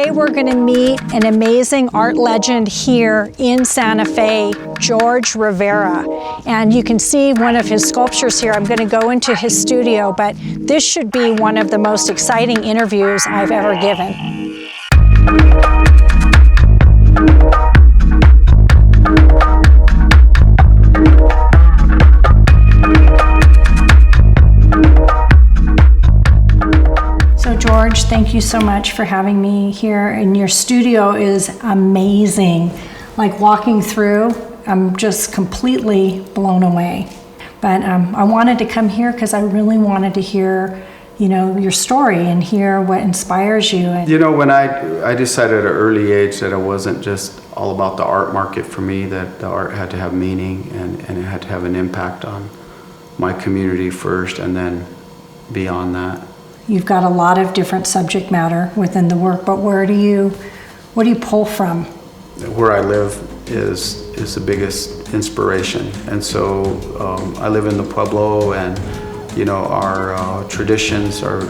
Today we're going to meet an amazing art legend here in Santa Fe, George Rivera. And you can see one of his sculptures here. I'm going to go into his studio, but this should be one of the most exciting interviews I've ever given. George, thank you so much for having me here, and your studio is amazing. Like walking through, I'm just completely blown away. But I wanted to come here because I really wanted to hear, your story and hear what inspires you. When I decided at an early age that it wasn't just all about the art market for me, that the art had to have meaning and it had to have an impact on my community first and then beyond that. You've got a lot of different subject matter within the work, but what do you pull from? Where I live is the biggest inspiration, and so I live in the Pueblo, and our traditions are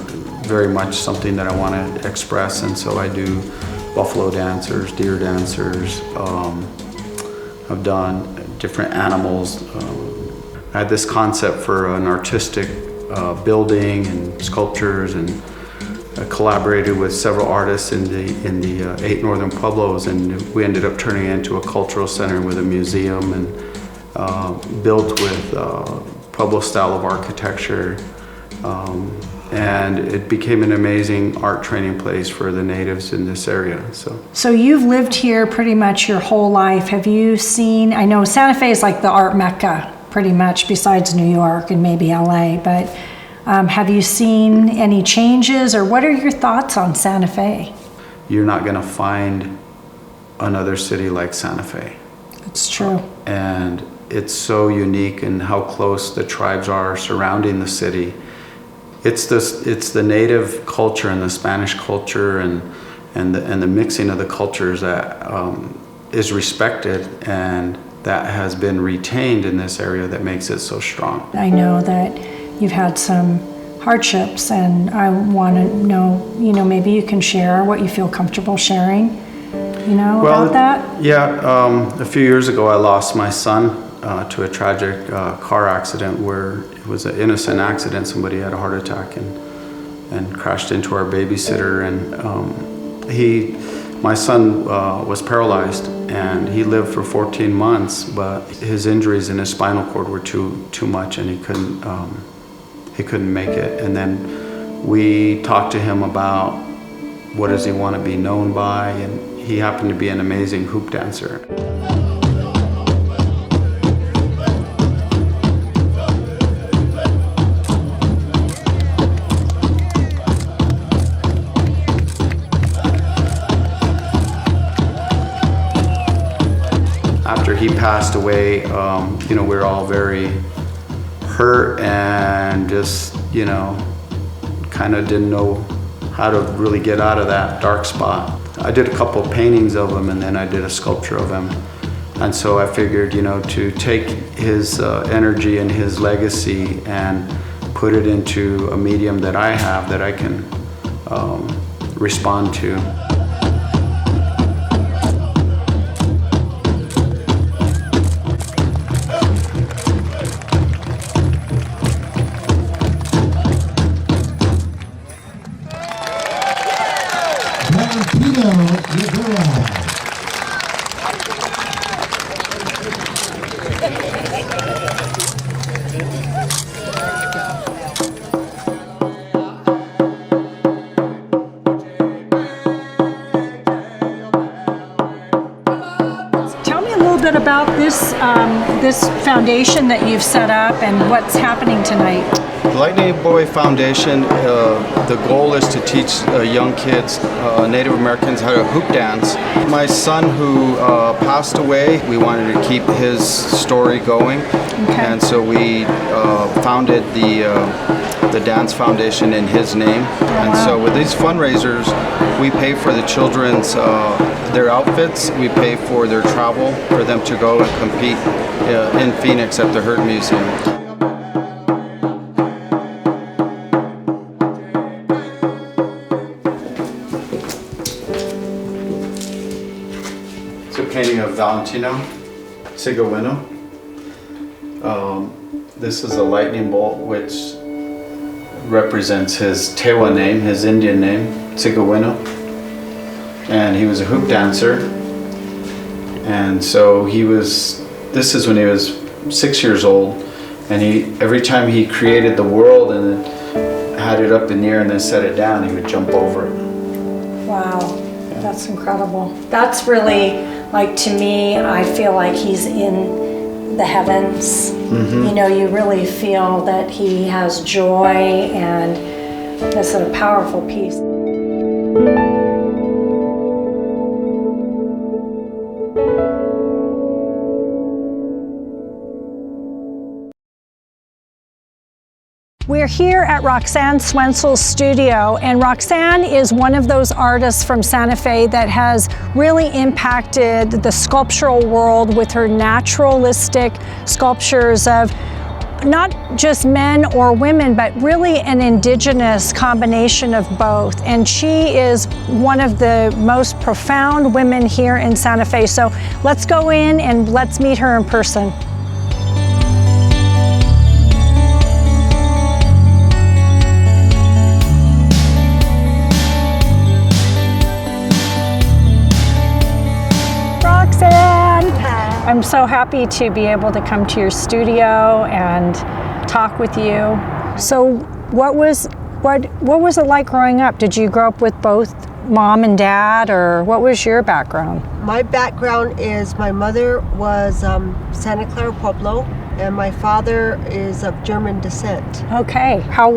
very much something that I want to express, and so I do buffalo dancers, deer dancers. I've done different animals. I had this concept for an artistic building and sculptures, and I collaborated with several artists in the 8 northern Pueblos, and we ended up turning it into a cultural center with a museum and built with Pueblo style of architecture, and it became an amazing art training place for the natives in this area. So you've lived here pretty much your whole life. Have you seen, I know Santa Fe is like the art mecca pretty much, besides New York and maybe LA, but have you seen any changes, or what are your thoughts on Santa Fe? You're not going to find another city like Santa Fe. It's true. And it's so unique in how close the tribes are surrounding the city. It's the native culture and the Spanish culture and the mixing of the cultures that is respected, and that has been retained in this area that makes it so strong. I know that you've had some hardships, and I want to know, maybe you can share what you feel comfortable sharing, about that? Yeah, a few years ago I lost my son to a tragic car accident where it was an innocent accident. Somebody had a heart attack and crashed into our babysitter, and my son was paralyzed, and he lived for 14 months, but his injuries in his spinal cord were too much, and he couldn't make it. And then we talked to him about what does he want to be known by, and he happened to be an amazing hoop dancer. After he passed away, we were all very hurt and just, kind of didn't know how to really get out of that dark spot. I did a couple of paintings of him, and then I did a sculpture of him. And so I figured, to take his energy and his legacy and put it into a medium that I have that I can respond to. About this foundation that you've set up and what's happening tonight. The Lightning Boy Foundation, the goal is to teach young kids, Native Americans, how to hoop dance. My son who passed away, we wanted to keep his story going, and so we founded the Dance Foundation in his name. And so with these fundraisers, we pay for the children's their outfits, we pay for their travel for them to go and compete in Phoenix at the Hurt Museum. painting of Valentino Cigawino. This is a lightning bolt which represents his Tewa name, his Indian name, Cigawino. And he was a hoop dancer. And so this is when he was 6 years old. And every time he created the world and then had it up in the air and then set it down, he would jump over it. Wow, that's incredible. That's really, like, to me, I feel like he's in the heavens. You know, you really feel that he has joy, and it's a powerful piece. We're here at Roxanne Swensel's studio, and Roxanne is one of those artists from Santa Fe that has really impacted the sculptural world with her naturalistic sculptures of not just men or women, but really an indigenous combination of both. And she is one of the most profound women here in Santa Fe. So let's go in and let's meet her in person. I'm so happy to be able to come to your studio and talk with you. So what was it like growing up? Did you grow up with both mom and dad, or what was your background? My background is my mother was Santa Clara Pueblo, and my father is of German descent. Okay. How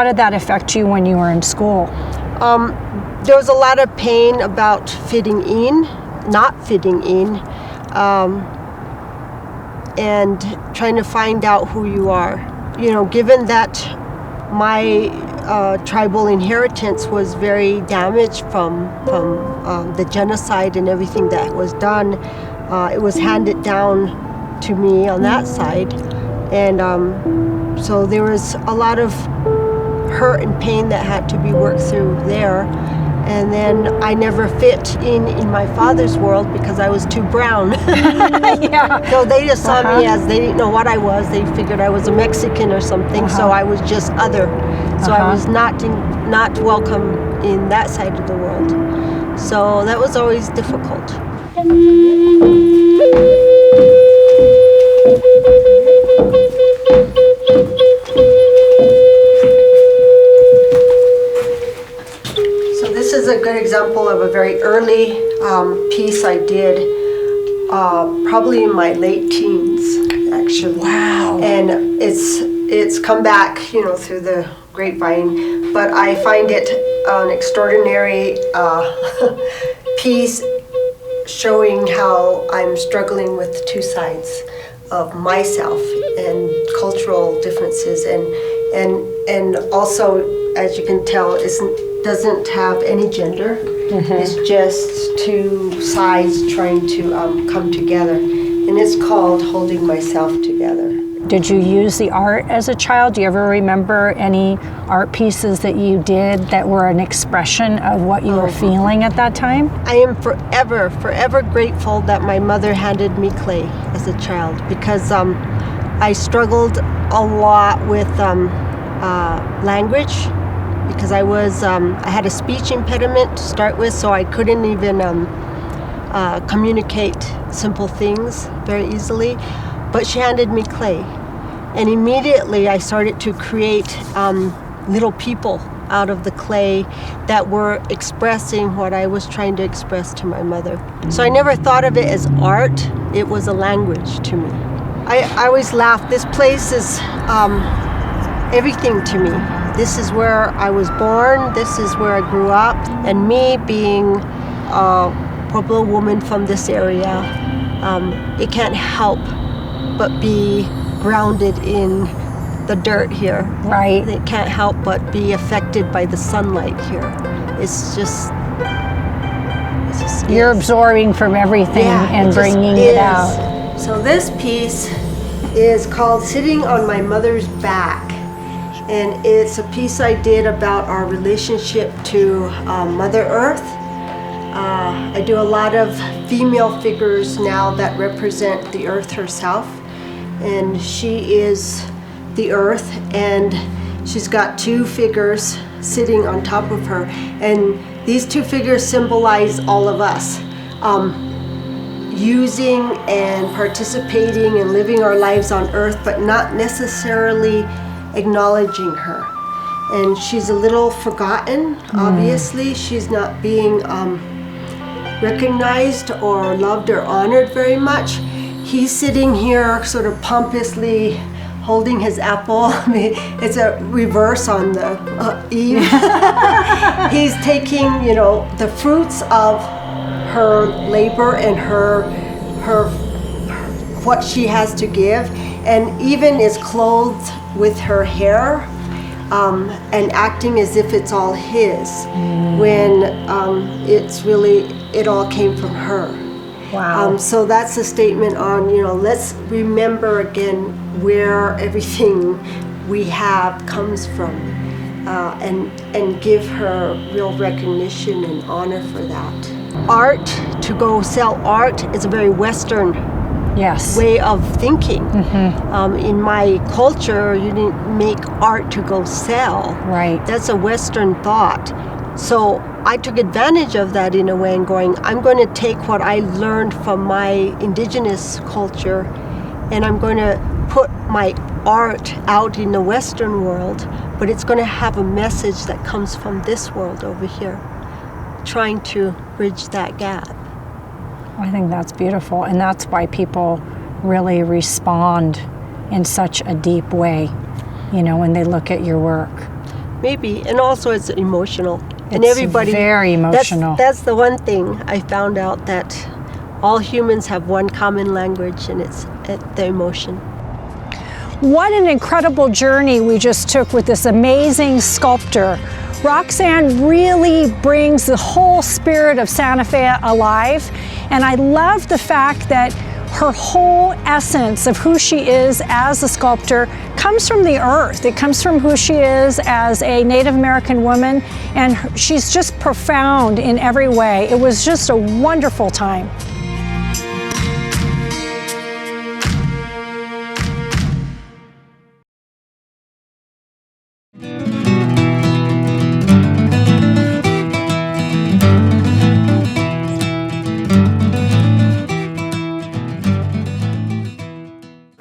did that affect you when you were in school? There was a lot of pain about not fitting in. And trying to find out who you are. You know, given that my tribal inheritance was very damaged from the genocide and everything that was done, it was handed down to me on that side. And so there was a lot of hurt and pain that had to be worked through there. And then I never fit in my father's world because I was too brown. Yeah. So they just saw me as, they didn't know what I was. They figured I was a Mexican or something, so I was just other. So I was not welcome in that side of the world. So that was always difficult. This is a good example of a very early piece I did, probably in my late teens, actually. Wow. And it's come back, you know, through the grapevine, but I find it an extraordinary piece showing how I'm struggling with two sides of myself and cultural differences, and also, as you can tell, doesn't have any gender. It's just two sides trying to come together, and it's called Holding Myself Together. Did you use the art as a child? Do you ever remember any art pieces that you did that were an expression of what you were feeling at that time? I am forever grateful that my mother handed me clay as a child, because I struggled a lot with language, because I had a speech impediment to start with, so I couldn't even communicate simple things very easily. But she handed me clay, and immediately I started to create little people out of the clay that were expressing what I was trying to express to my mother. So I never thought of it as art, it was a language to me. I always laugh, this place is everything to me. This is where I was born, this is where I grew up, and me being a Pueblo woman from this area, it can't help but be grounded in the dirt here. Right. It can't help but be affected by the sunlight here. It's just You're absorbing from everything and bringing it out. So this piece is called Sitting on My Mother's Back. And it's a piece I did about our relationship to Mother Earth I do a lot of female figures now that represent the earth herself. And she is the earth, and she's got two figures sitting on top of her. And these two figures symbolize all of us. Using and participating and living our lives on earth, but not necessarily acknowledging her. And she's a little forgotten, obviously. She's not being recognized or loved or honored very much. He's sitting here sort of pompously holding his apple. I mean, it's a reverse on the Eve. He's taking, you know, the fruits of her labor and her what she has to give, and even is clothed with her hair and acting as if it's all his, when it's really, it all came from her. Wow. So that's a statement on, you know, let's remember again where everything we have comes from, and give her real recognition and honor for that. Art, to go sell art, is a very Western Yes. way of thinking. In my culture, you didn't make art to go sell. Right. That's a Western thought. So I took advantage of that in a way and going, I'm going to take what I learned from my indigenous culture and I'm going to put my art out in the Western world, but it's going to have a message that comes from this world over here, trying to bridge that gap. I think that's beautiful, and that's why people really respond in such a deep way, you know, when they look at your work. Maybe, and also it's emotional. And It's everybody, very emotional. That's the one thing I found out, that all humans have one common language, and it's the emotion. What an incredible journey we just took with this amazing sculptor. Roxanne really brings the whole spirit of Santa Fe alive, and I love the fact that her whole essence of who she is as a sculptor comes from the earth. It comes from who she is as a Native American woman, and she's just profound in every way. It was just a wonderful time.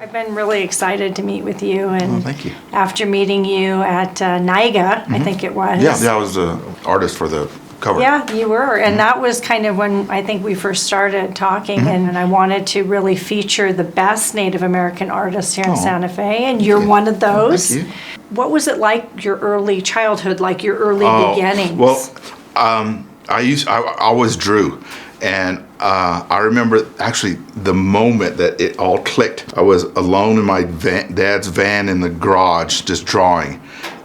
I've been really excited to meet with you, and thank you. after meeting you at NIGA, I think it was. Yeah, I was the artist for the cover. Yeah, you were, and that was kind of when I think we first started talking, and I wanted to really feature the best Native American artists here in Santa Fe, and you're one of those. Thank you. What was it like, your early childhood, like your early beginnings? Well, I always drew, and I remember actually the moment that it all clicked. I was alone in my dad's van in the garage just drawing,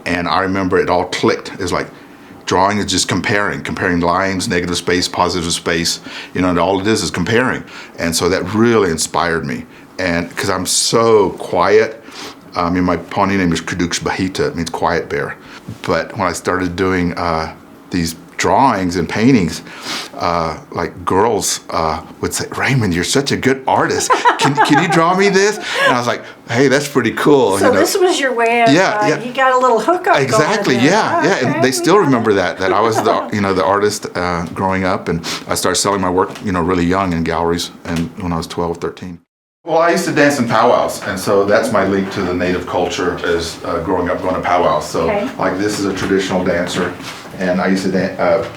and I remember it all clicked. It's like drawing is just comparing lines, negative space, positive space, you know, and all it is comparing. And so that really inspired me. And because I'm so quiet, my Pawnee name is Kudux Bahita, it means quiet bear. But when I started doing these drawings and paintings, like girls would say, Raymond, you're such a good artist. Can you draw me this? And I was like, hey, that's pretty cool. So this was your way of, you got a little hookup Exactly, going there. yeah. Okay, And they still remember that I was the artist growing up, and I started selling my work, really young in galleries, and when I was 12, 13. Well, I used to dance in powwows, and so that's my link to the Native culture is growing up going to powwows. So like this is a traditional dancer, and I used to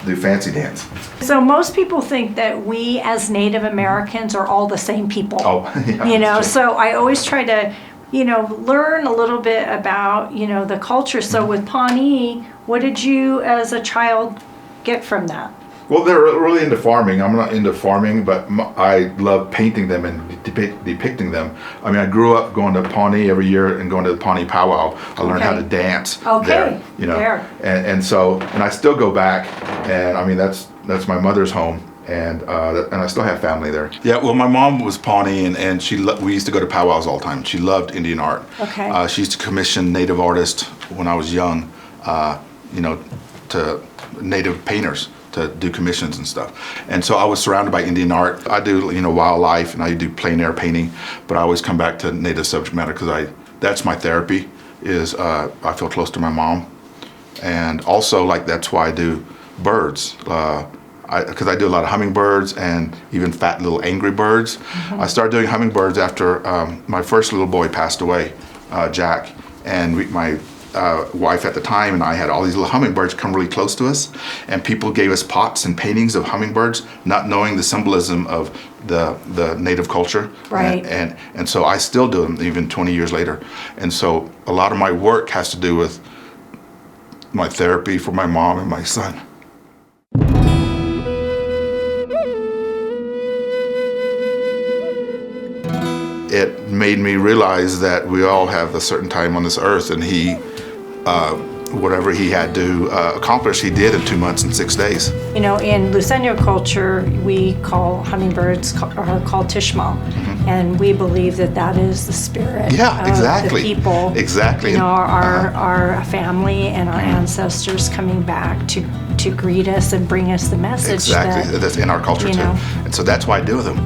do fancy dance. So most people think that we as Native Americans are all the same people. Oh, yeah. So I always try to, learn a little bit about, the culture. So with Pawnee, what did you as a child get from that? Well, they're really into farming. I'm not into farming, but I love painting them and depicting them. I mean, I grew up going to Pawnee every year and going to the Pawnee powwow. I learned how to dance there, and I still go back, and I mean, that's my mother's home. And I still have family there. Yeah, well, my mom was Pawnee, and we used to go to powwows all the time. She loved Indian art. Okay. She used to commission Native artists when I was young, to Native painters to do commissions and stuff. And so I was surrounded by Indian art. I do, wildlife, and I do plein air painting, but I always come back to native subject matter because that's my therapy. I feel close to my mom, and also that's why I do birds. Because I do a lot of hummingbirds and even fat little angry birds. I started doing hummingbirds after my first little boy passed away, Jack, and my wife at the time and I had all these little hummingbirds come really close to us, and people gave us pots and paintings of hummingbirds, not knowing the symbolism of the native culture. Right. And so I still do them even 20 years later. And so a lot of my work has to do with my therapy for my mom and my son. It made me realize that we all have a certain time on this earth, and he, whatever he had to accomplish, he did in 2 months and 6 days. In Luiseño culture, we call hummingbirds are called Tishmal, and we believe that is the spirit Yeah, exactly. of the people. Exactly. Our family and our ancestors coming back to greet us and bring us the message. Exactly. That's in our culture too. And so that's why I do them.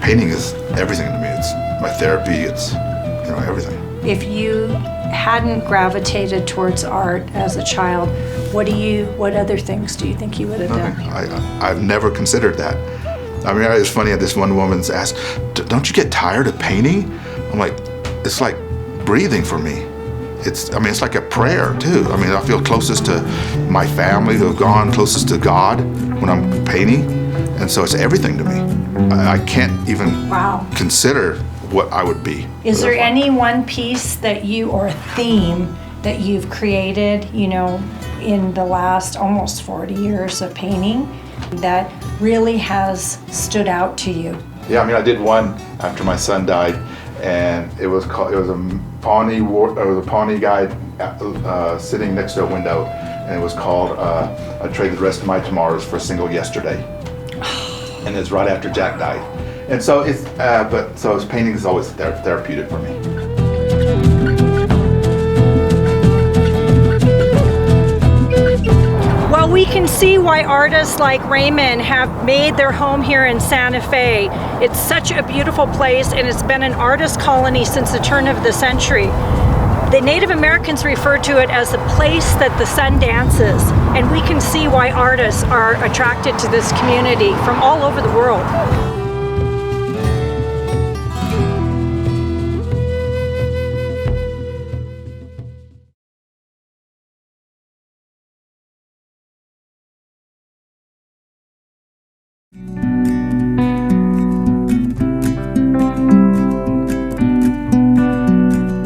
Painting is everything to me. It's my therapy. It's everything. If you hadn't gravitated towards art as a child, what other things do you think you would have done? I've never considered that. I mean, it's funny, this one woman's asked, don't you get tired of painting? I'm like, it's like breathing for me. It's like a prayer too. I feel closest to my family who have gone, closest to God when I'm painting. And so it's everything to me. I can't even consider what I would be. Is there any one piece or a theme that you've created, in the last almost 40 years of painting that really has stood out to you? Yeah, I did one after my son died, and it was a Pawnee guy sitting next to a window, and it was called I Traded the Rest of My Tomorrows for a Single Yesterday. And it's right after Jack died. And so his painting is always therapeutic for me. Well, we can see why artists like Raymond have made their home here in Santa Fe. It's such a beautiful place, and it's been an artist colony since the turn of the century. The Native Americans refer to it as the place that the sun dances, and we can see why artists are attracted to this community from all over the world.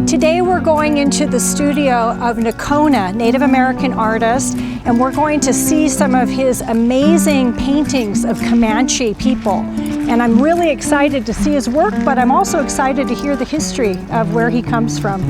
Today we're going into the studio of Nocona, Native American artist, and we're going to see some of his amazing paintings of Comanche people. And I'm really excited to see his work, but I'm also excited to hear the history of where he comes from.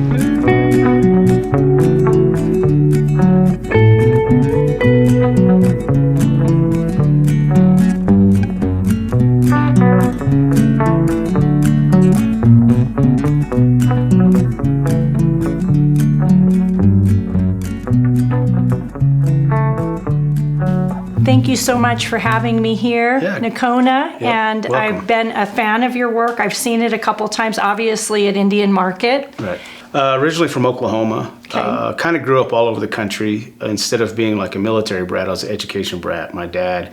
Thank you so much for having me here, Nocona, and welcome. I've been a fan of your work. I've seen it a couple times, obviously at Indian Market. Right. Originally from Oklahoma. Okay. Kind of grew up all over the country. Instead of being like a military brat, I was an education brat. My dad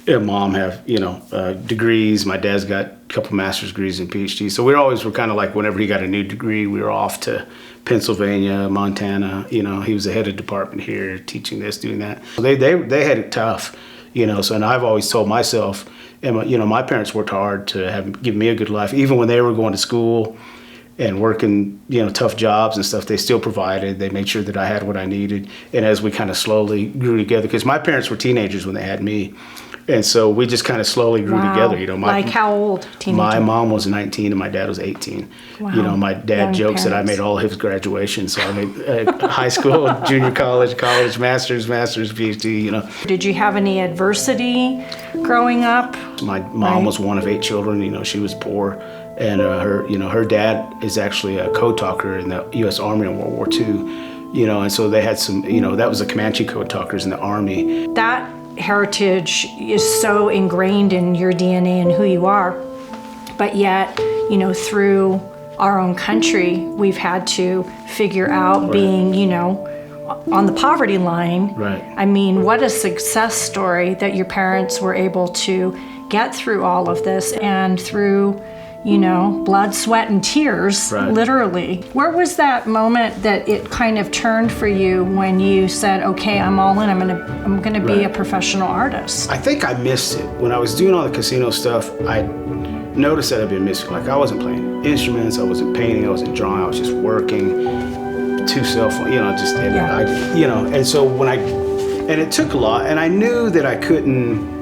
and mom have, degrees. My dad's got a couple master's degrees and PhDs. So we were kind of like, whenever he got a new degree, we were off to Pennsylvania, Montana. He was the head of department here, teaching this, doing that. They had it tough, so, and I've always told myself, and my parents worked hard to give me a good life. Even when they were going to school and working, tough jobs and stuff, they still provided. They made sure that I had what I needed. And as we kind of slowly grew together, because my parents were teenagers when they had me, and so we just kind of slowly grew together. Like how old? Teenager? My mom was 19 and my dad was 18. Wow. My dad Young jokes that I parents. made all his graduation. So I made high school, junior college, master's, PhD. Did you have any adversity growing up? My mom was one of 8 children. She was poor, and her dad is actually a code talker in the U.S. Army in World War II. And so they had some. That was the Comanche code talkers in the Army. That heritage is so ingrained in your DNA and who you are. But yet, you know, through our own country, we've had to figure out being, you know, on the poverty line. Right. I mean, what a success story that your parents were able to get through all of this and through, you know, blood, sweat, and tears, Right. literally. Where was that moment that it kind of turned for you when you said, okay, I'm all in, I'm gonna be a Right. professional artist? I think I missed it. When I was doing all the casino stuff, I noticed that I'd been missing. Like, I wasn't playing instruments, I wasn't painting, I wasn't drawing, I was just working, 2 cell phones, you know, just, and Yeah. and so and it took a lot, and I knew that I couldn't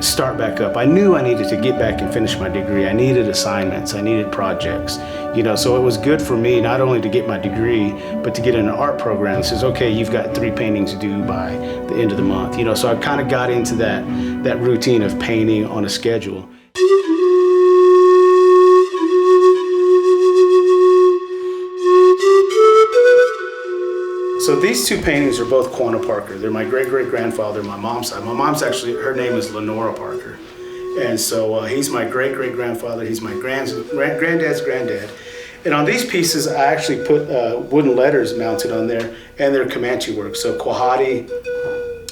start back up. I knew I needed to get back and finish my degree. I needed assignments, I needed projects, you know, so it was good for me not only to get my degree, but to get in an art program that says, okay, you've got 3 paintings to do by the end of the month, you know, so I kind of got into that routine of painting on a schedule. So these 2 paintings are both Quanah Parker. They're my great-great-grandfather, my mom's side. My mom's actually, her name is Lenora Parker. And so he's my great-great-grandfather. He's my granddad's granddad. And on these pieces, I actually put wooden letters mounted on there, and they're Comanche work. So Quahati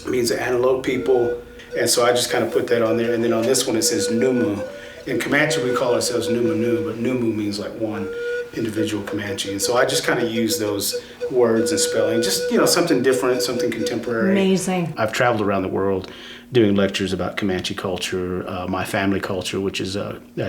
means the antelope people. And so I just kind of put that on there. And then on this one, it says Numu. In Comanche, we call ourselves Numanu, but Numu means like one individual Comanche. And so I just kind of use those words and spelling, just, you know, something different, something contemporary. Amazing. I've traveled around the world doing lectures about Comanche culture, my family culture, which is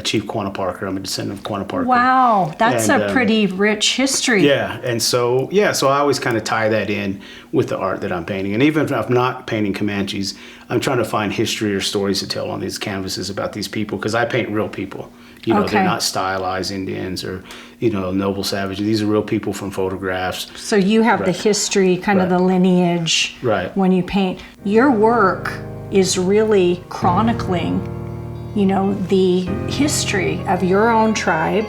Chief Quanah Parker. I'm a descendant of Quanah Parker. Wow, that's And, a pretty rich history. Yeah, and so I always kind of tie that in with the art that I'm painting. And even if I'm not painting Comanches, I'm trying to find history or stories to tell on these canvases about these people, because I paint real people. You know, Okay. they're not stylized Indians or, you know, noble savages. These are real people from photographs. So you have the Right. history, kind of Right. the lineage Right. when you paint. Your work is really chronicling, you know, the history of your own tribe,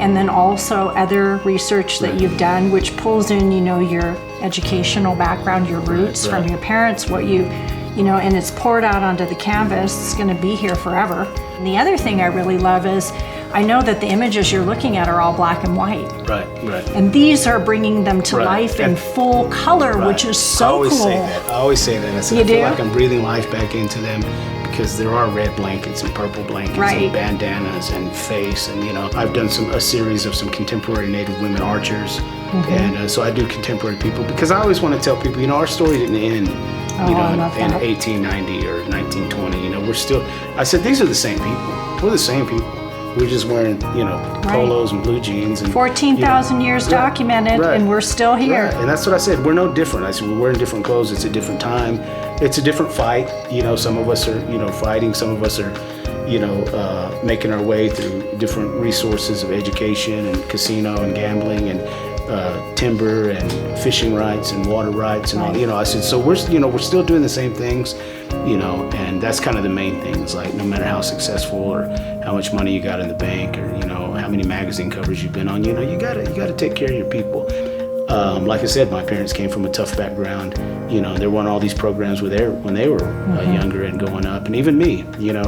and then also other research that you've done, which pulls in, you know, your educational background, your roots from Right. your parents, what you know, and it's poured out onto the canvas. It's going to be here forever. And the other thing I really love is I know that the images you're looking at are all black and white. Right, right. And these are bringing them to Right. life in And- full color, Right. which is so I always cool. say that. I always say that. I said, You I feel do? like I'm breathing life back into them, because there are red blankets and purple blankets Right. and bandanas and face, and, you know, I've done a series of some contemporary Native women archers, Mm-hmm. and so I do contemporary people, because I always want to tell people, you know, our story didn't end, you Oh, I know, love in that. 1890 or 1920. You know, we're still. I said, these are the same people. We're the same people. We're just wearing, you know, polos and blue jeans and 14,000 years Right. documented, Right. and we're still here. Right. And that's what I said. We're no different. I said, we're wearing different clothes. It's a different time. It's a different fight. You know, some of us are, you know, fighting. Some of us are, you know, making our way through different resources of education and casino and gambling and timber and fishing rights and water rights and all. You know, I said, so we're still doing the same things, you know, and that's kind of the main things. Like, no matter how successful or how much money you got in the bank, or, you know, how many magazine covers you've been on, you know, you gotta take care of your people. Like I said, my parents came from a tough background. You know, there weren't all these programs when they were younger and going up, and even me, you know.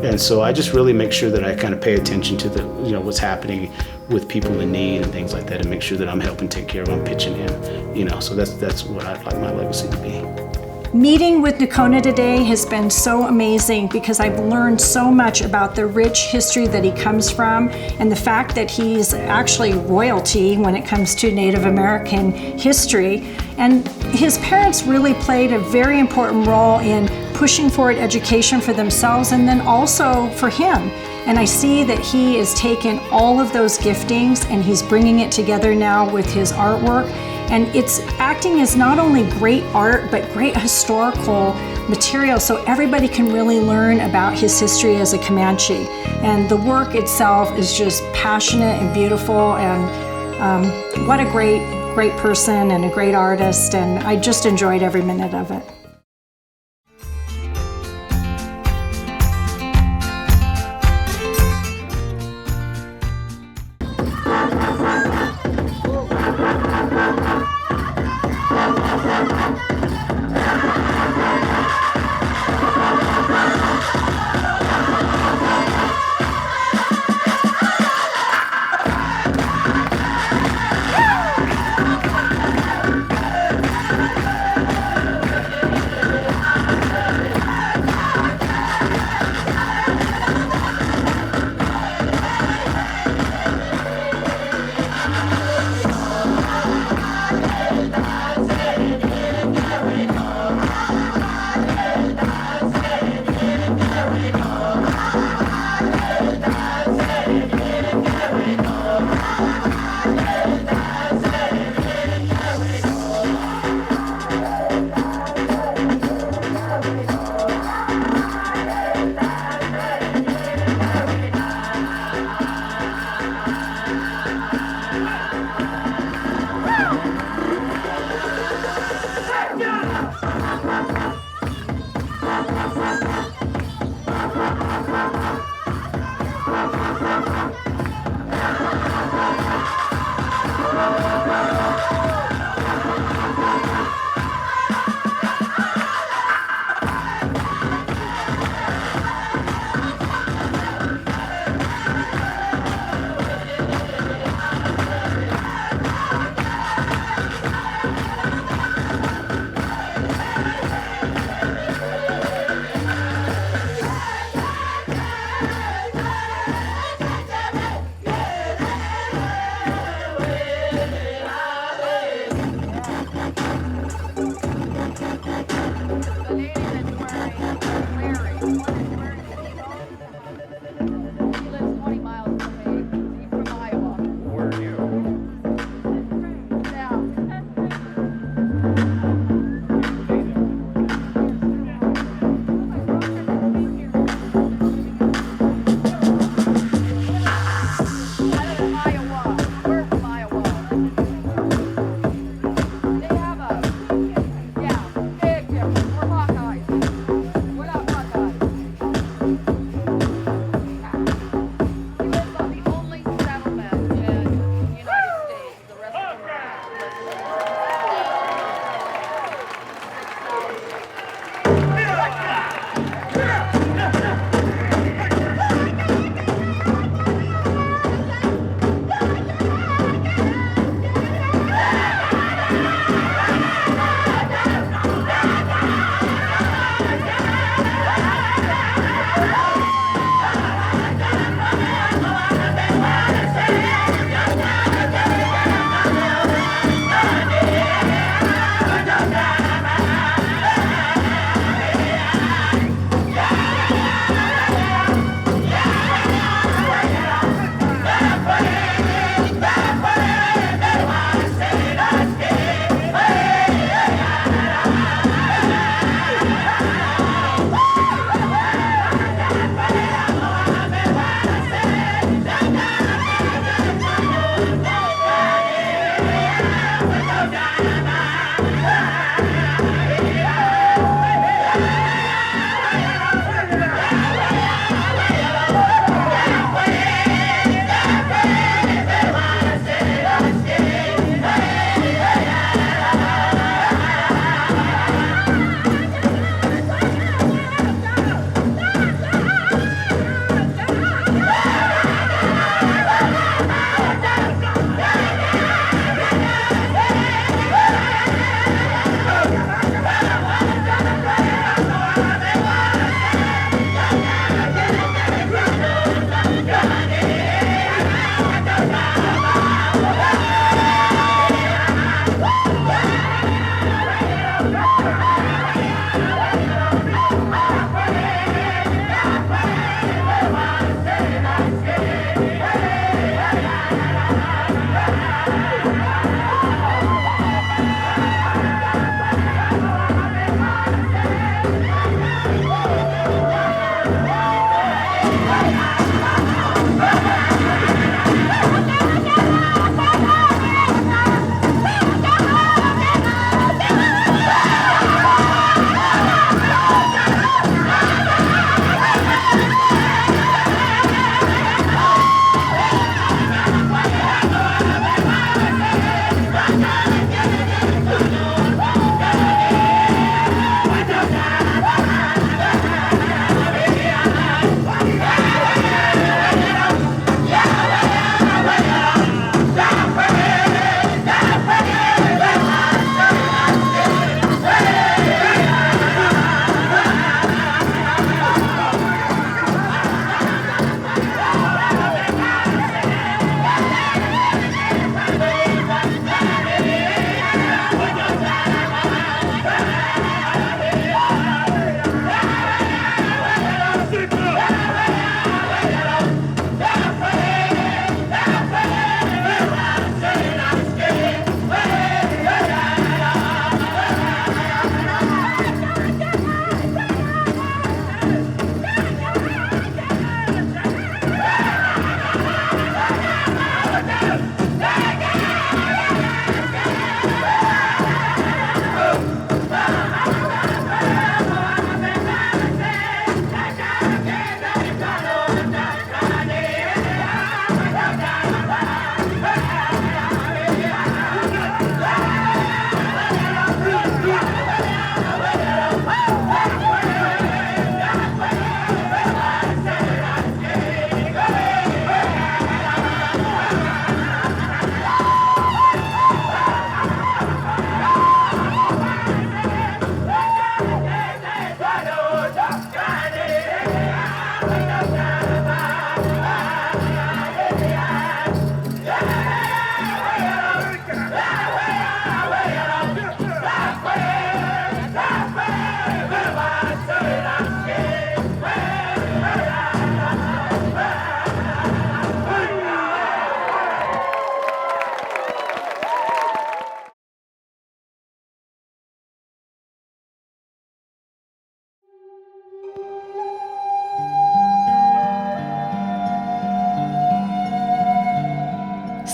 And so I just really make sure that I kind of pay attention to the, you know, what's happening with people in need and things like that, and make sure that I'm helping take care of them, pitching in, you know. So that's what I'd like my legacy to be. Meeting with Nocona today has been so amazing, because I've learned so much about the rich history that he comes from, and the fact that he's actually royalty when it comes to Native American history. And his parents really played a very important role in pushing forward education for themselves, and then also for him. And I see that he has taken all of those giftings and he's bringing it together now with his artwork. And it's acting as not only great art, but great historical material, so everybody can really learn about his history as a Comanche. And the work itself is just passionate and beautiful, and what a great person and a great artist, and I just enjoyed every minute of it.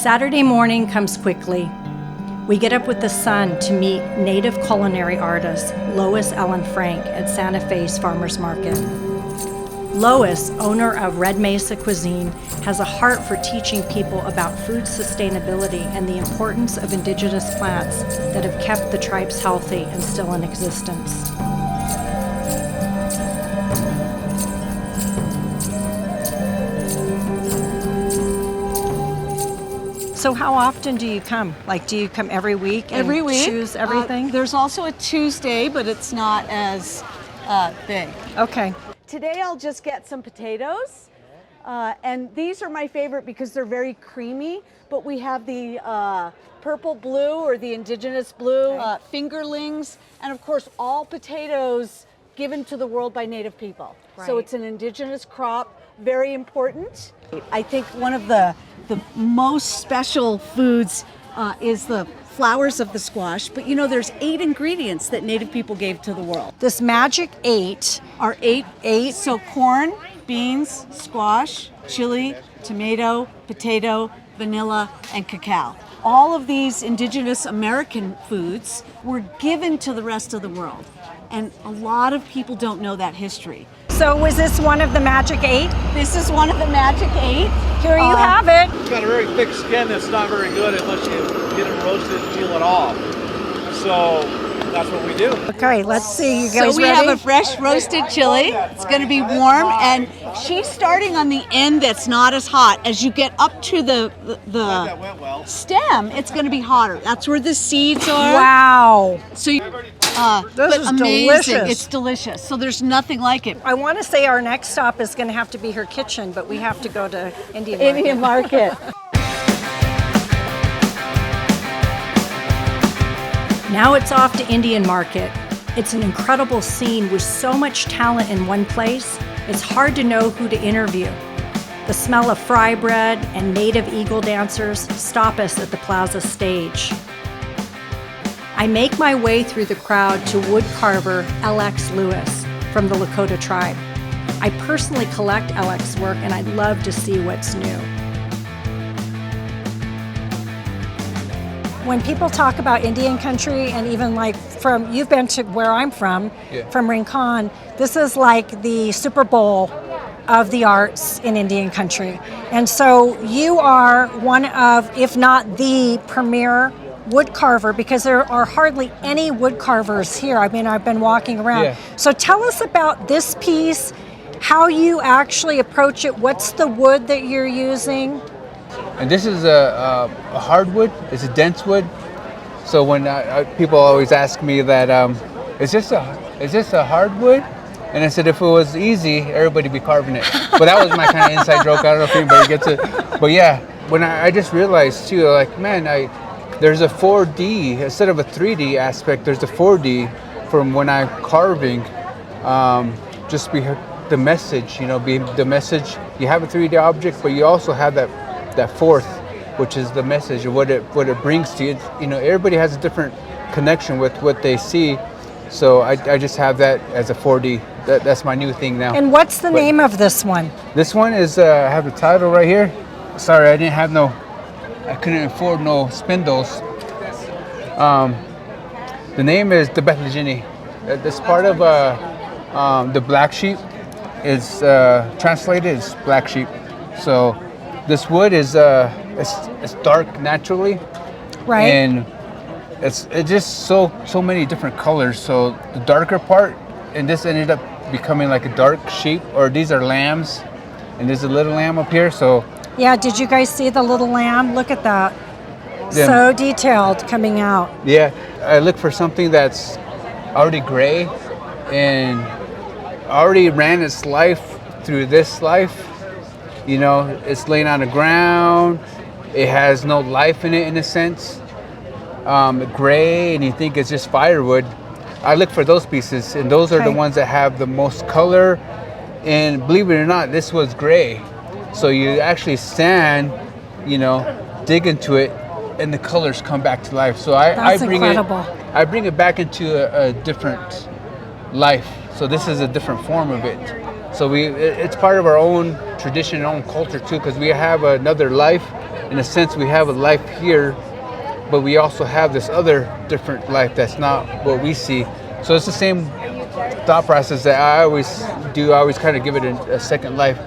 Saturday morning comes quickly. We get up with the sun to meet native culinary artist Lois Ellen Frank at Santa Fe's Farmers Market. Lois, owner of Red Mesa Cuisine, has a heart for teaching people about food sustainability and the importance of indigenous plants that have kept the tribes healthy and still in existence. So how often do you come? Like, do you come every week and Every week. choose everything? There's also a Tuesday, but it's not as big. Okay. Today I'll just get some potatoes. And these are my favorite because they're very creamy, but we have the purple blue or the indigenous blue, fingerlings, and of course all potatoes given to the world by Native people. So Right. it's an indigenous crop, very important. I think one of the most special foods is the flowers of the squash, but you know there's 8 ingredients that Native people gave to the world. This magic 8 Are eight. So corn, beans, squash, chili, tomato, potato, vanilla, and cacao. All of these indigenous American foods were given to the rest of the world. And a lot of people don't know that history. So was this one of the magic 8? This is one of the magic 8. Here you have it. It's got a very thick skin that's not very good unless you get it roasted and peel it off. So that's what we do. Okay, let's see. You guys So we ready? have a fresh roasted chili. It's going to be warm, and she's starting on the end that's not as hot. As you get up to the That went well. stem, it's going to be hotter. That's where the seeds are. Wow. So you, This but is amazing. delicious. It's delicious. So there's nothing like it. I want to say our next stop is going to have to be her kitchen, but we have to go to Indian Market. Indian market. Now it's off to Indian Market. It's an incredible scene with so much talent in one place, it's hard to know who to interview. The smell of fry bread and native eagle dancers stop us at the plaza stage. I make my way through the crowd to wood carver LX Lewis from the Lakota tribe. I personally collect LX work and I'd love to see what's new. When people talk about Indian country, and even like you've been to where I'm from, from Rincon, this is like the Super Bowl of the arts in Indian country. And so you are one of, if not the premier wood carver, because there are hardly any wood carvers here. I mean, I've been walking around. Yeah. So tell us about this piece, how you actually approach it, what's the wood that you're using? And this is a hardwood. It's a dense wood. So when people always ask me that, is this a hardwood? And I said, if it was easy, everybody'd be carving it. But that was my kind of inside joke. I don't know if anybody gets it. But yeah, when I just realized too, like, man, there's a 4D instead of a 3D aspect. There's a 4D from when I'm carving. Just be the message, be the message. You have a 3D object, but you also have that fourth, which is the message of what it brings to you. Everybody has a different connection with what they see. So I just have that as a 4D. That's my new thing now. And what's the name of this one? This one is, I have the title right here. Sorry, I couldn't afford no spindles. The name is the Bethlejini. This part of the black sheep is translated as black sheep. So this wood is it's dark naturally, Right. and it's just so many different colors. So the darker part, and this ended up becoming like a dark sheep, or these are lambs, and there's a little lamb up here. So Yeah, did you guys see the little lamb? Look at that. Yeah. So detailed coming out. yeah, I look for something that's already gray and already ran its life through this life. It's laying on the ground. It has no life in it in a sense. Gray, and you think it's just firewood. I look for those pieces, and those are the Okay. ones that have the most color. And believe it or not, this was gray. So you actually stand, dig into it, and the colors come back to life. So I That's bring incredible. I bring it back into a different life. So this is a different form of it. So it's part of our own tradition, and own culture too, because we have another life in a sense, we have a life here, but we also have this other different life that's not what we see. So it's the same thought process that I always do. I always kind of give it a second life.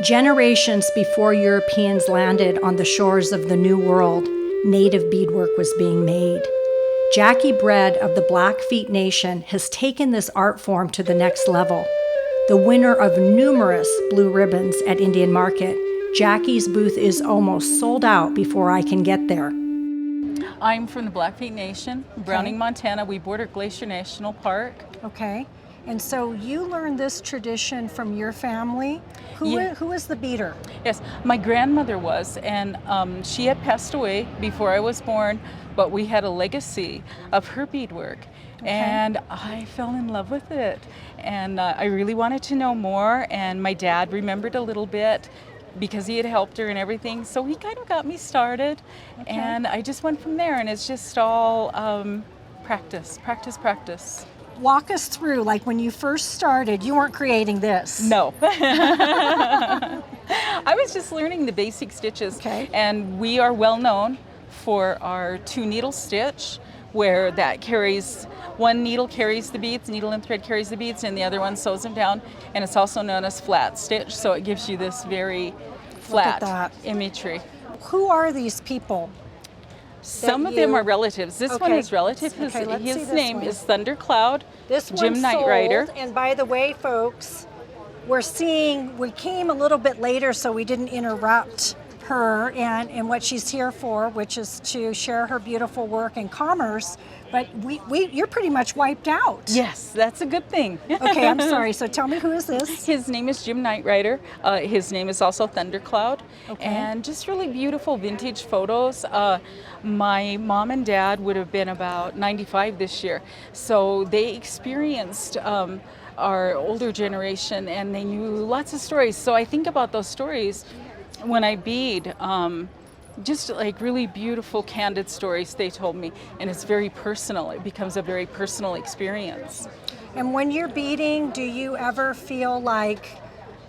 Generations before Europeans landed on the shores of the New World, native beadwork was being made. Jackie Bread of the Blackfeet Nation has taken this art form to the next level. The winner of numerous blue ribbons at Indian Market, Jackie's booth is almost sold out before I can get there. I'm from the Blackfeet Nation, Browning, Montana. We border Glacier National Park. Okay. And so you learned this tradition from your family. Yeah. Who is the beater? Yes, my grandmother was, and she had passed away before I was born, but we had a legacy of her beadwork. And I fell in love with it. And I really wanted to know more, and my dad remembered a little bit because he had helped her and everything. So he kind of got me started, and I just went from there, and it's just all practice, practice, practice. Walk us through, like when you first started, you weren't creating this. No. I was just learning the basic stitches. Okay. And we are well known for our 2-needle stitch, where that carries, one needle carries the beads, needle and thread carries the beads, and the other one sews them down. And it's also known as flat stitch, so it gives you this very flat imagery. Who are these people? Some of them are relatives. This one is relative. His name is Thundercloud. This Jim one's Knight Rider. sold, and by the way, folks, we came a little bit later, so we didn't interrupt her and what she's here for, which is to share her beautiful work in commerce. But you're pretty much wiped out. Yes, that's a good thing. Okay, I'm sorry. So tell me, who is this? His name is Jim Knight Rider. His name is also Thundercloud. Okay. And just really beautiful vintage photos. My mom and dad would have been about 95 this year. So they experienced our older generation, and they knew lots of stories. So I think about those stories when I bead. Just like really beautiful, candid stories they told me, and it's very personal. It becomes a very personal experience. And when you're beading, do you ever feel like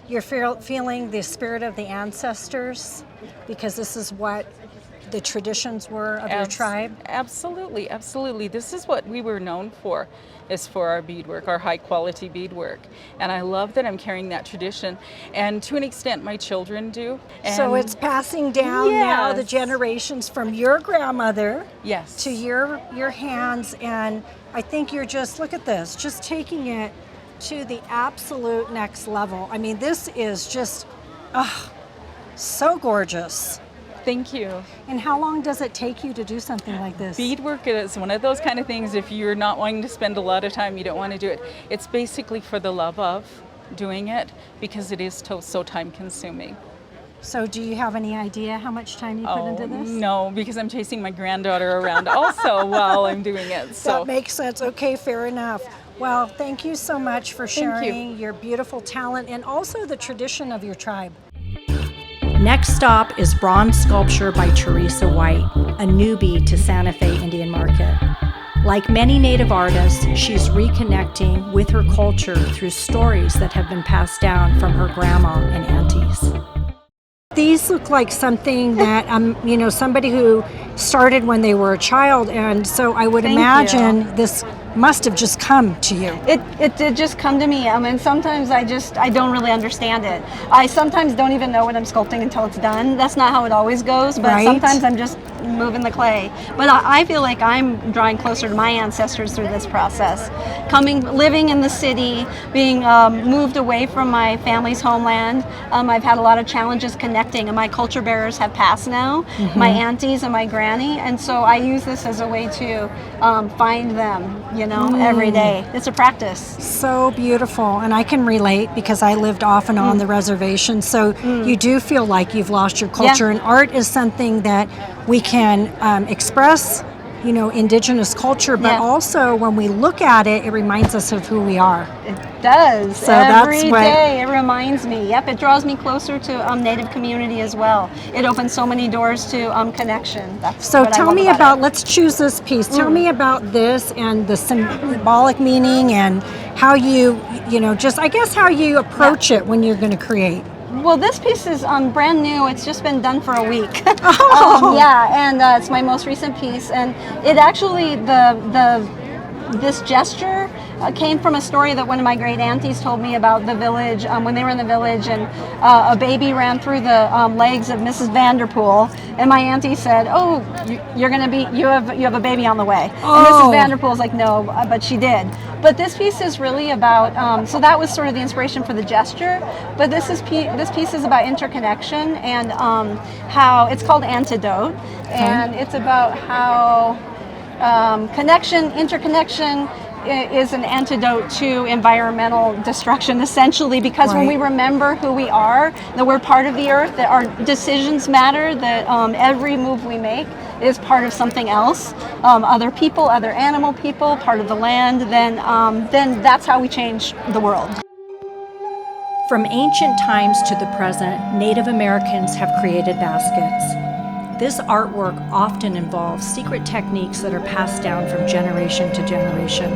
you're feeling the spirit of the ancestors? Because this is what the traditions were of your tribe? Absolutely, absolutely. This is what we were known for, is for our beadwork, our high quality beadwork. And I love that I'm carrying that tradition. And to an extent, my children do. And so it's passing down now the Yes. generations from your grandmother Yes. to your hands. And I think you're just, look at this, just taking it to the absolute next level. I mean, this is just, so gorgeous. Thank you. And how long does it take you to do something like this? Beadwork is one of those kind of things, if you're not wanting to spend a lot of time, you don't want to do it. It's basically for the love of doing it, because it is so time consuming. So do you have any idea how much time you put into this? No, because I'm chasing my granddaughter around also while I'm doing it. So That makes sense. Okay, fair enough. Well, thank you so much for Thank you. sharing your beautiful talent and also the tradition of your tribe. Next stop is bronze sculpture by Teresa White, a newbie to Santa Fe Indian Market. Like many Native artists, she's reconnecting with her culture through stories that have been passed down from her grandma and aunties. These look like something that, somebody who started when they were a child, and so I would imagine this must have just come to you. It did just come to me. I mean, sometimes I don't really understand it. I sometimes don't even know what I'm sculpting until it's done. That's not how it always goes, but Right. sometimes I'm just moving the clay. But I feel like I'm drawing closer to my ancestors through this process. Living in the city, being moved away from my family's homeland, I've had a lot of challenges connecting, and my culture bearers have passed now, my aunties and my granny, and so I use this as a way to find them, every day. It's a practice. So beautiful, and I can relate because I lived off and on the reservation, so you do feel like you've lost your culture, and art is something that we can express, indigenous culture, but also when we look at it, it reminds us of who we are. It does. So Every that's what- day it reminds me. Yep, it draws me closer to Native community as well. It opens so many doors to connection. That's So what I tell love me about it. let's choose this piece. Tell me about this and the symbolic meaning and how you, how you approach it when you're going to create. Well, this piece is brand new. It's just been done for a week. Oh. Yeah, and it's my most recent piece. And it actually, this gesture came from a story that one of my great aunties told me about the village when they were in the village, and a baby ran through the legs of Mrs. Vanderpool, and my auntie said, "Oh, you have a baby on the way." Oh. And Mrs. Vanderpool's like, "No," but she did. But this piece is really about. So that was sort of the inspiration for the gesture. But this piece is about interconnection and how it's called Antidote, and it's about how interconnection is an antidote to environmental destruction, essentially, because when we remember who we are, that we're part of the earth, that our decisions matter, that every move we make is part of something else, other people, other animal people, part of the land, then that's how we change the world. From ancient times to the present, Native Americans have created baskets. This artwork often involves secret techniques that are passed down from generation to generation.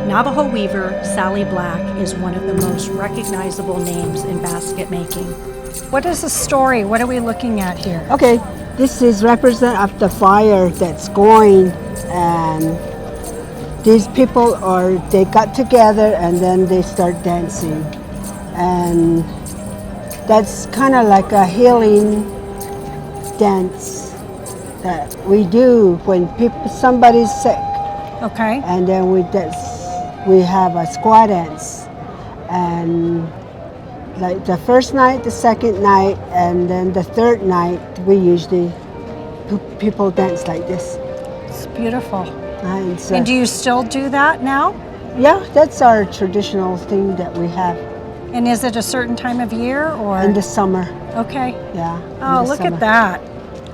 Navajo weaver Sally Black is one of the most recognizable names in basket making. What is the story? What are we looking at here? Okay, this is represent of the fire that's going, and these people they got together and then they start dancing, and that's kind of like a healing dance that we do when somebody's sick. Okay. And then we have a squaw dance, and like the first night, the second night, and then the third night, we usually people dance like this. It's beautiful. And do you still do that now? Yeah, that's our traditional thing that we have. And is it a certain time of year or? In the summer. Okay. Yeah. Oh, look at that.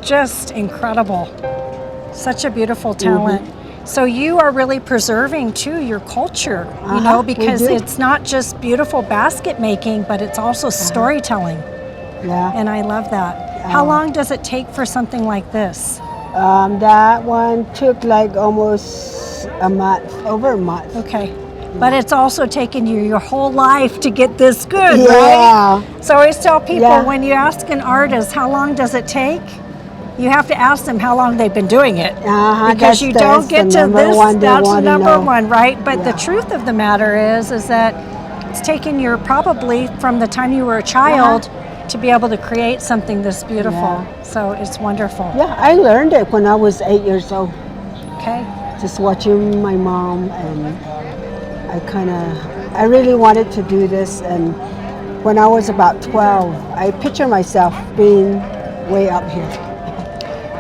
Just incredible. Such a beautiful talent. So you are really preserving too your culture, you know, because it's not just beautiful basket making, but it's also storytelling. Yeah. And I love that. How long does it take for something like this? That one took like almost a month, over a month. Okay. But it's also taken you your whole life to get this good, Yeah. right? So I always tell people when you ask an artist, how long does it take? You have to ask them how long they've been doing it. Because you don't get to this, that's the number one, right? But the truth of the matter is that it's taken you probably from the time you were a child to be able to create something this beautiful. So it's wonderful. Yeah, I learned it when I was 8 years old. Okay. Just watching my mom, and I really wanted to do this, and when I was about 12, I picture myself being way up here.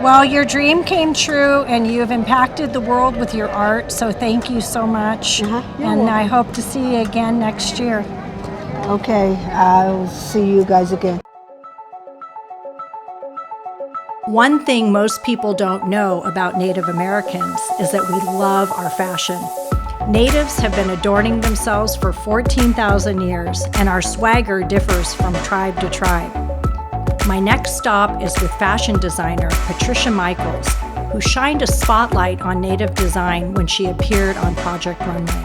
Well, your dream came true, and you have impacted the world with your art, so thank you so much. And I hope to see you again next year. Okay, I'll see you guys again. One thing most people don't know about Native Americans is that we love our fashion. Natives have been adorning themselves for 14,000 years, and our swagger differs from tribe to tribe. My next stop is with fashion designer Patricia Michaels, who shined a spotlight on Native design when she appeared on Project Runway.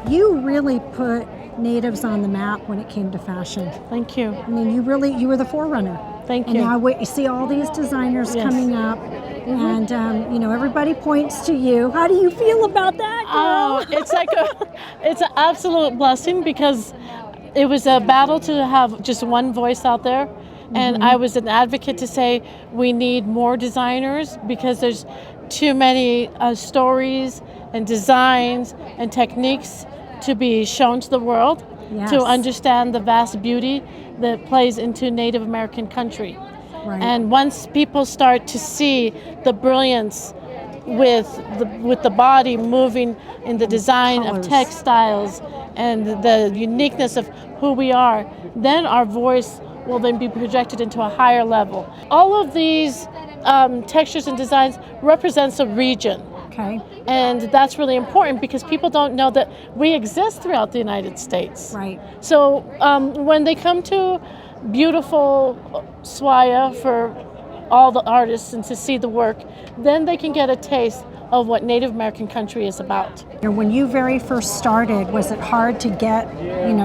You really put Natives on the map when it came to fashion. Thank you. I mean, you were the forerunner. Thank and you. Now you see all these designers coming up, and everybody points to you. How do you feel about that, girl? Oh, it's an absolute blessing, because it was a battle to have just one voice out there. And I was an advocate to say we need more designers, because there's too many stories and designs and techniques to be shown to the world to understand the vast beauty that plays into Native American country. Right. And once people start to see the brilliance with the body moving in the design of textiles and the uniqueness of who we are, then our voice will then be projected into a higher level. All of these textures and designs represents a region. Okay. And that's really important, because people don't know that we exist throughout the United States. Right. So when they come to beautiful Swaya for all the artists and to see the work, then they can get a taste of what Native American country is about. When you very first started, was it hard to get,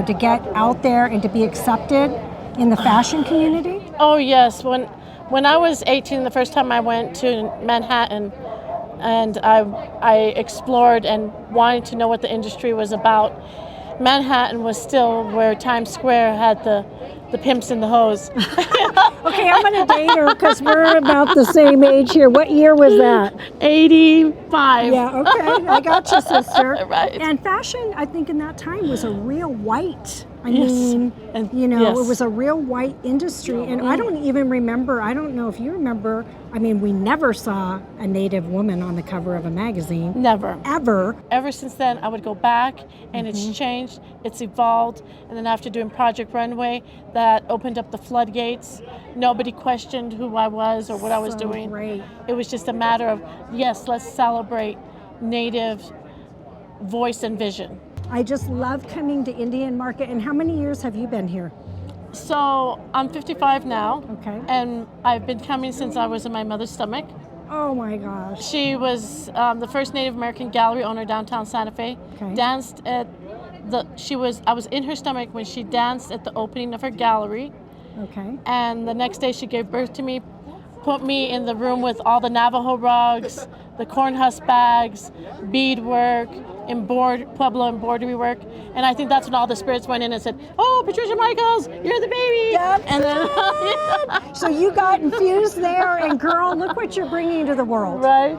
to get out there and to be accepted in the fashion community? Oh yes, when I was 18, the first time I went to Manhattan, and I explored and wanted to know what the industry was about. Manhattan was still where Times Square had the pimps and the hoes. Okay, I'm going to date her because we're about the same age here. What year was that? 85. Yeah, okay. I got you, sister. Right. And fashion, I think in that time was a real white. I Yes. mean, And it was a real white industry. And I don't even remember, I don't know if you remember, I mean, we never saw a Native woman on the cover of a magazine. Never. Ever. Ever since then, I would go back, and it's changed, it's evolved, and then after doing Project Runway, that opened up the floodgates. Nobody questioned who I was or what I was So doing. great. It was just a matter of, yes, let's celebrate Native voice and vision. I just love coming to Indian Market. And how many years have you been here? So I'm 55 now, Okay. and I've been coming since I was in my mother's stomach. Oh my gosh. She was the first Native American gallery owner downtown Santa Fe. Okay. Danced at I was in her stomach when she danced at the opening of her gallery. Okay. And the next day she gave birth to me, put me in the room with all the Navajo rugs, the corn husk bags, beadwork, Pueblo embroidery work. And I think that's when all the spirits went in and said, "Oh, Patricia Michaels, you're the baby." And then, So you got infused there, and girl, look what you're bringing to the world. right?